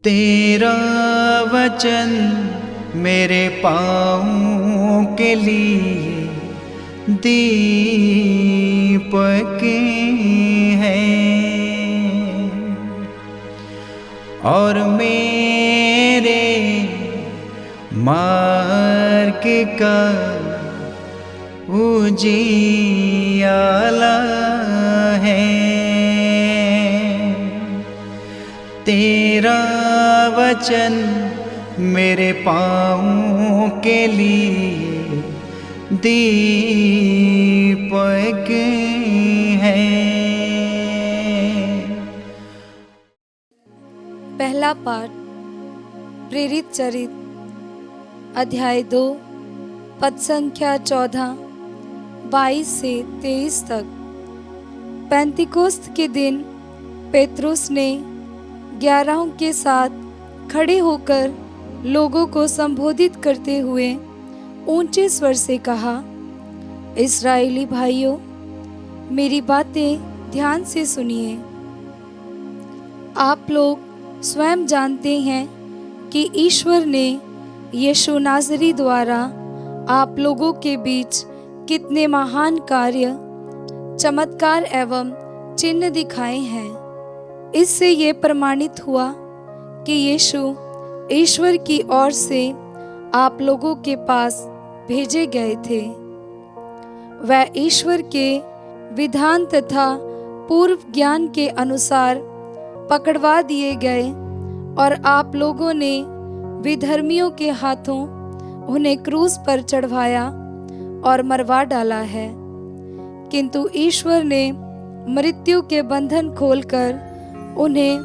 तेरा वचन मेरे पाँवों के लिए दीपक है और मेरे मार्ग का उजियाला है। तेरा वचन मेरे पाँवों के लिए दीपक है। पहला पाठ प्रेरित चरित अध्याय 2 पद संख्या 14 22 से 23 तक। पेंतिकोस्त के दिन पेत्रुस ने 11 के साथ खड़े होकर लोगों को संबोधित करते हुए ऊंचे स्वर से कहा, इस्राएली भाइयों, मेरी बातें ध्यान से सुनिए। आप लोग स्वयं जानते हैं कि ईश्वर ने यीशु नाज़री द्वारा आप लोगों के बीच कितने महान कार्य, चमत्कार एवं चिन्ह दिखाए हैं। इससे ये प्रमाणित हुआ कि यीशु ईश्वर की ओर से आप लोगों के पास भेजे गए थे। वह ईश्वर के विधान तथा पूर्व ज्ञान के अनुसार पकड़वा दिए गए और आप लोगों ने विधर्मियों के हाथों उन्हें क्रूस पर चढ़वाया और मरवा डाला है। किंतु ईश्वर ने मृत्यु के बंधन खोलकर उन्हें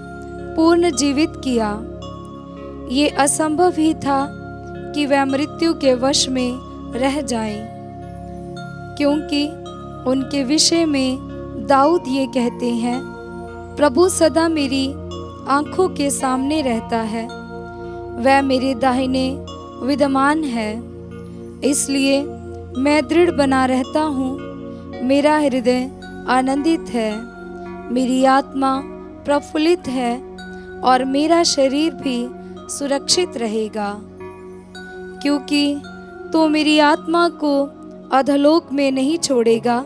पूर्ण जीवित किया। ये असंभव ही था कि वह मृत्यु के वश में रह जाएं, क्योंकि उनके विषय में दाऊद ये कहते हैं, प्रभु सदा मेरी आंखों के सामने रहता है, वह मेरे दाहिने विद्यमान है। इसलिए मैं दृढ़ बना रहता हूँ, मेरा हृदय आनंदित है, मेरी आत्मा प्रफुल्लित है और मेरा शरीर भी सुरक्षित रहेगा। क्योंकि तू मेरी आत्मा को अधोलोक में नहीं छोड़ेगा,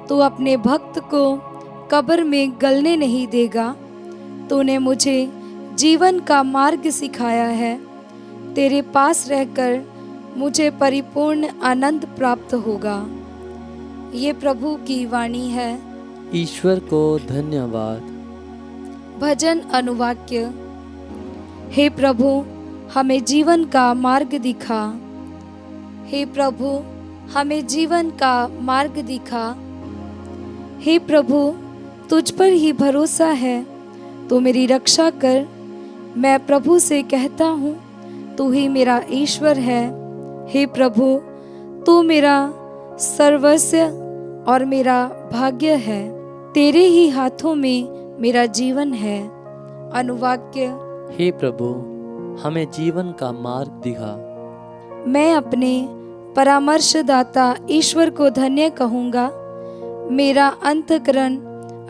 तू अपने भक्त को कब्र में गलने नहीं देगा। तूने मुझे जीवन का मार्ग सिखाया है, तेरे पास रहकर मुझे परिपूर्ण आनंद प्राप्त होगा। ये प्रभु की वाणी है। ईश्वर को धन्यवाद। भजन अनुवाक्य। हे प्रभु, हमें जीवन का मार्ग दिखा। हे प्रभु, हमें जीवन का मार्ग दिखा। हे प्रभु, तुझ पर ही भरोसा है, तू मेरी रक्षा कर। मैं प्रभु से कहता हूँ, तू ही मेरा ईश्वर है। हे प्रभु, तू मेरा सर्वस्व और मेरा भाग्य है, तेरे ही हाथों में मेरा जीवन है। अनुवाक्य। हे प्रभु, हमें जीवन का मार्ग दिखा। मैं अपने परामर्शदाता ईश्वर को धन्य कहूँगा। मेरा अंतःकरण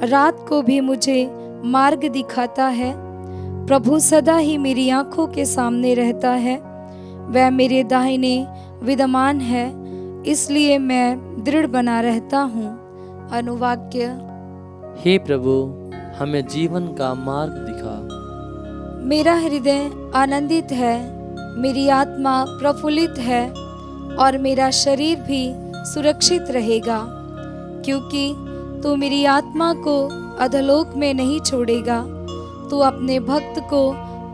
रात को भी मुझे मार्ग दिखाता है। प्रभु सदा ही मेरी आंखों के सामने रहता है, वह मेरे दाहिने विद्यमान है, इसलिए मैं दृढ़ बना रहता हूँ। अनुवाक्य। हे प्रभु, हमें जीवन का मार्ग दिखा। मेरा हृदय आनंदित है, मेरी आत्मा प्रफुल्लित है और मेरा शरीर भी सुरक्षित रहेगा। क्योंकि तू मेरी आत्मा को अधोलोक में नहीं छोड़ेगा, तू अपने भक्त को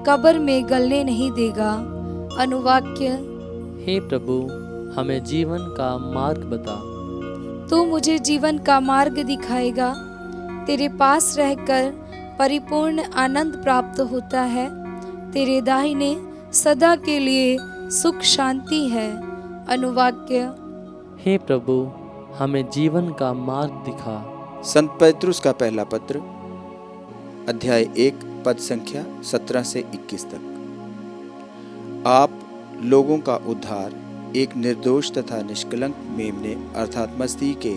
कब्र में गलने नहीं देगा। अनुवाक्य। हे प्रभु, हमें जीवन का मार्ग बता। तू मुझे जीवन का मार्ग दिखाएगा। तेरे पास रहकर परिपूर्ण आनंद प्राप्त होता है, तेरे दाहिने सदा के लिए सुख शांति है। अनुवाक्य। हे प्रभु, हमें जीवन का मार्ग दिखा। संत पेत्रुस का पहला पत्र अध्याय 1 पद संख्या 17 से 21 तक। आप लोगों का उद्धार एक निर्दोष तथा निष्कलंक मेमने अर्थात मसीह के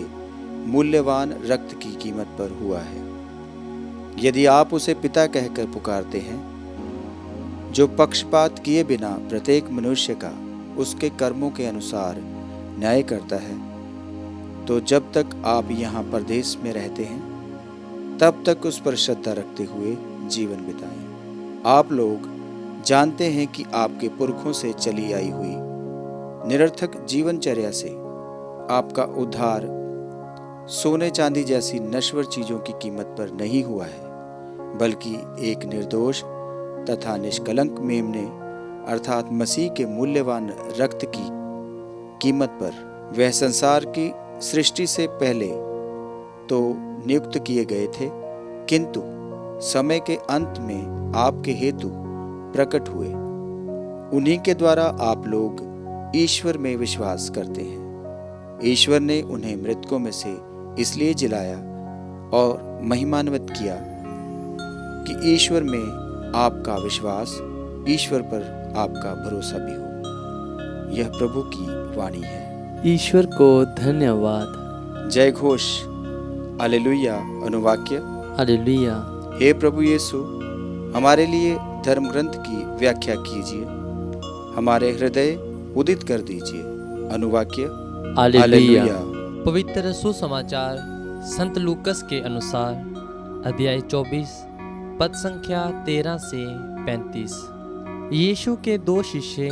मूल्यवान रक्त की कीमत पर हुआ है। यदि आप उसे पिता कहकर पुकारते हैं जो पक्षपात किए बिना प्रत्येक मनुष्य का उसके कर्मों के अनुसार न्याय करता है, तो जब तक आप यहाँ परदेश में रहते हैं तब तक उस पर श्रद्धा रखते हुए जीवन बिताएं। आप लोग जानते हैं कि आपके पुरखों से चली आई हुई निरर्थक जीवनचर्या से आपका उद्धार सोने चांदी जैसी नश्वर चीजों की कीमत पर नहीं हुआ है, बल्कि एक निर्दोष तथा निष्कलंक मेमने अर्थात मसीह के मूल्यवान रक्त की कीमत पर। वह संसार की सृष्टि से पहले तो नियुक्त किए गए थे, किंतु समय के अंत में आपके हेतु प्रकट हुए। उन्हीं के द्वारा आप लोग ईश्वर में विश्वास करते हैं। ईश्वर ने उन्हें मृतकों में से इसलिए जिलाया और महिमान्वित किया कि ईश्वर में आपका विश्वास, ईश्वर पर आपका भरोसा भी हो। यह प्रभु की वाणी है। ईश्वर को धन्यवाद। जय घोष। हालेलुया। अनुवाक्य। हालेलुया। हे प्रभु यीशु, हमारे लिए धर्म ग्रंथ की व्याख्या कीजिए, हमारे हृदय उदित कर दीजिए। अनुवाक्य। हालेलुया। पवित्र सुसमाचार संत लूकस के अनुसार अध्याय 24 पद संख्या 13 से 35। यीशु के 2 शिष्य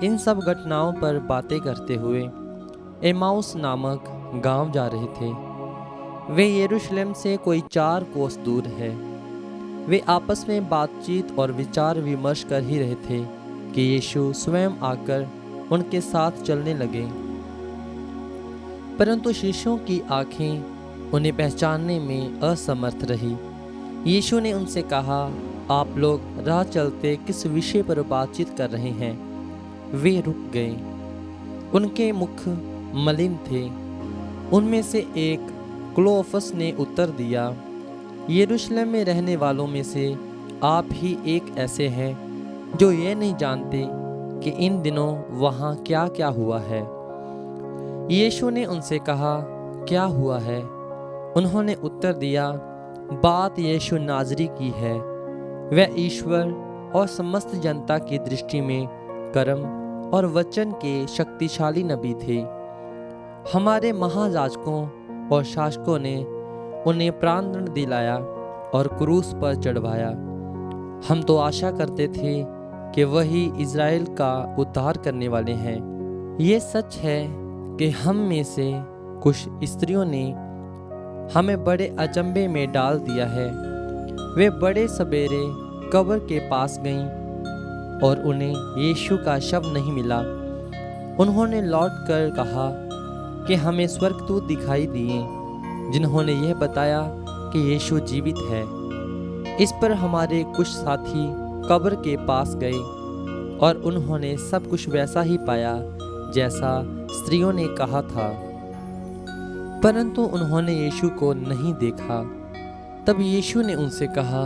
इन सब घटनाओं पर बातें करते हुए एमाउस नामक गांव जा रहे थे। वे यरूशलेम से कोई 4 कोस दूर है। वे आपस में बातचीत और विचार विमर्श कर ही रहे थे कि यीशु स्वयं आकर उनके साथ चलने लगे। परंतु शिष्यों की आंखें उन्हें पहचानने में असमर्थ रही। यीशु ने उनसे कहा, आप लोग राह चलते किस विषय पर बातचीत कर रहे हैं? वे रुक गए। उनके मुख मलिन थे। उनमें से एक क्लोफस ने उत्तर दिया, यरूशलेम में रहने वालों में से आप ही एक ऐसे हैं जो ये नहीं जानते कि इन दिनों वहाँ क्या क्या हुआ है। यीशु ने उनसे कहा, क्या हुआ है? उन्होंने उत्तर दिया, बात यीशु नाजरी की है। वह ईश्वर और समस्त जनता की दृष्टि में कर्म और वचन के शक्तिशाली नबी थे। हमारे महायाजकों और शासकों ने उन्हें प्राणदंड दिलाया और क्रूस पर चढ़वाया। हम तो आशा करते थे कि वही इज़राइल का उद्धार करने वाले हैं। ये सच है कि हम में से कुछ स्त्रियों ने हमें बड़े अचंभे में डाल दिया है। वे बड़े सवेरे कब्र के पास गईं और उन्हें यीशु का शव नहीं मिला। उन्होंने लौटकर कहा कि हमें स्वर्गदूत दिखाई दिए जिन्होंने यह बताया कि यीशु जीवित है। इस पर हमारे कुछ साथी कब्र के पास गए और उन्होंने सब कुछ वैसा ही पाया जैसा स्त्रियों ने कहा था, परंतु उन्होंने यीशु को नहीं देखा। तब यीशु ने उनसे कहा,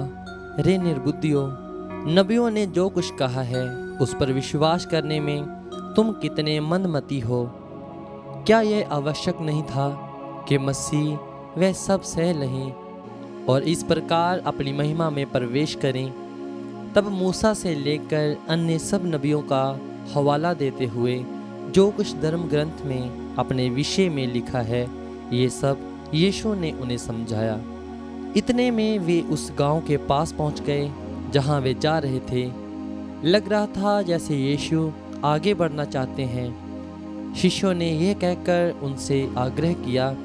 रे निर्बुद्धियों, नबियों ने जो कुछ कहा है उस पर विश्वास करने में तुम कितने मंदमती हो। क्या यह आवश्यक नहीं था कि मसीह वह सब सह लें और इस प्रकार अपनी महिमा में प्रवेश करें? तब मूसा से लेकर अन्य सब नबियों का हवाला देते हुए जो कुछ धर्म ग्रंथ में अपने विषय में लिखा है, ये सब यीशु ने उन्हें समझाया। इतने में वे उस गांव के पास पहुंच गए जहां वे जा रहे थे। लग रहा था जैसे यीशु आगे बढ़ना चाहते हैं। शिष्यों ने यह कहकर उनसे आग्रह किया,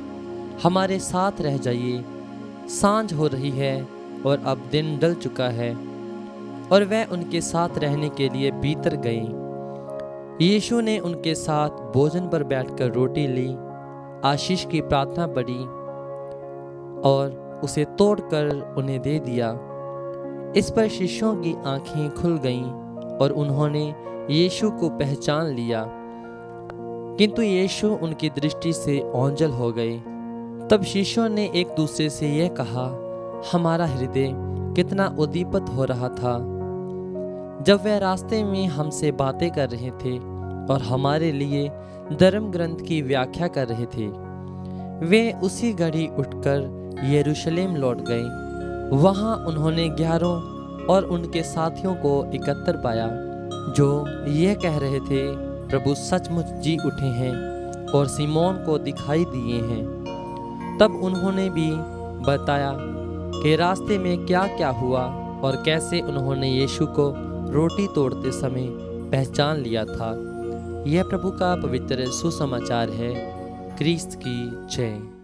हमारे साथ रह जाइए, सांझ हो रही है और अब दिन ढल चुका है। और वह उनके साथ रहने के लिए भीतर गए। यीशु ने उनके साथ भोजन पर बैठकर रोटी ली, आशीष की प्रार्थना पढ़ी और उसे तोड़कर उन्हें दे दिया। इस पर शिष्यों की आंखें खुल गईं और उन्होंने यीशु को पहचान लिया, किंतु यीशु उनकी दृष्टि से ओंझल हो गए। तब शिष्यों ने एक दूसरे से यह कहा, हमारा हृदय कितना उद्दीपित हो रहा था जब वह रास्ते में हमसे बातें कर रहे थे और हमारे लिए धर्म ग्रंथ की व्याख्या कर रहे थे। वे उसी घड़ी उठकर यरूशलेम लौट गए। वहां उन्होंने 11 और उनके साथियों को एकत्र पाया, जो यह कह रहे थे, प्रभु सचमुच जी उठे हैं और सिमोन को दिखाई दिए हैं। तब उन्होंने भी बताया कि रास्ते में क्या क्या हुआ और कैसे उन्होंने यीशु को रोटी तोड़ते समय पहचान लिया था। यह प्रभु का पवित्र सुसमाचार है। क्रिस्त की जय।